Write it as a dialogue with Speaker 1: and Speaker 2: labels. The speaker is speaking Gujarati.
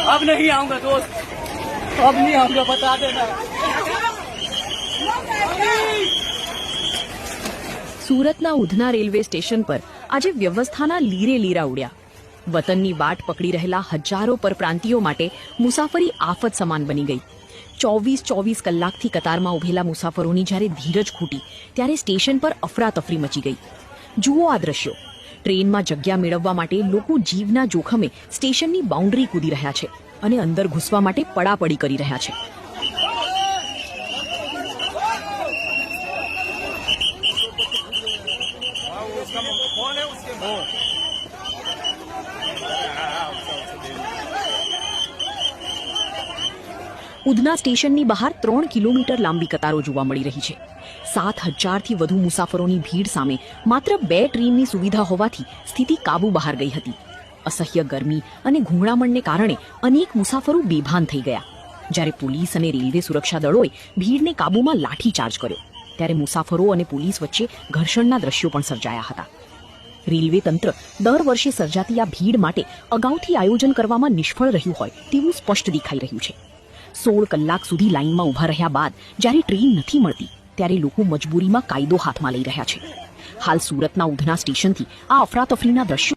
Speaker 1: अब नहीं आऊंगा दोस्त, अब नहीं आऊंगा, बता देना।
Speaker 2: સુરતના ઉધના રેલવે સ્ટેશન પર આજે વ્યવસ્થાના લીરે લીરા ઉડ્યા. વતનની વાટ પકડી રહેલા હજારો પરપ્રાંતિયો માટે મુસાફરી આફત સમાન બની ગઈ. 24 કલાકથી કતારમાં ઉભેલા મુસાફરોની જ્યારે ધીરજ ખૂટી ત્યારે સ્ટેશન પર અફરાતફરી મચી ગઈ. જુઓ આ દ્રશ્યો. ટ્રેનમાં જગ્યા મેળવવા માટે લોકો જીવના જોખમે સ્ટેશનની બાઉન્ડ્રી કૂદી રહ્યા છે અને અંદર ઘૂસવા માટે પડાપડી કરી રહ્યા છે. ઉધના સ્ટેશનની બહાર 3 કિલોમીટર લાંબી કતારો જોવા મળી રહી છે. 7,000થી વધુ મુસાફરોની ભીડ સામે માત્ર 2 ટ્રેનની સુવિધા હોવાથી સ્થિતિ કાબુ બહાર ગઈ હતી. અસહ્ય ગરમી અને ઘૂંઘરામણને કારણે અનેક મુસાફરો બેભાન થઈ ગયા. જ્યારે પોલીસ અને રેલવે સુરક્ષા દળોએ ભીડને કાબુમાં લાઠીચાર્જ કર્યો ત્યારે મુસાફરો અને પોલીસ વચ્ચે ઘર્ષણના દ્રશ્યો પણ સર્જાયા હતા. રેલવે તંત્ર દર વર્ષે સર્જાતી આ ભીડ માટે અગાઉથી આયોજન કરવામાં નિષ્ફળ રહ્યું હોય તેવું સ્પષ્ટ દેખાઈ રહ્યું છે. 16 કલાક સુધી લાઇનમાં ઊભા રહ્યા બાદ જ્યારે ટ્રેન નથી મળતી ત્યારે લોકો મજબૂરીમાં કાયદો હાથમાં લઈ રહ્યા છે. હાલ સુરતના ઉધના સ્ટેશનથી આ અફરાતફરીના દ્રશ્યો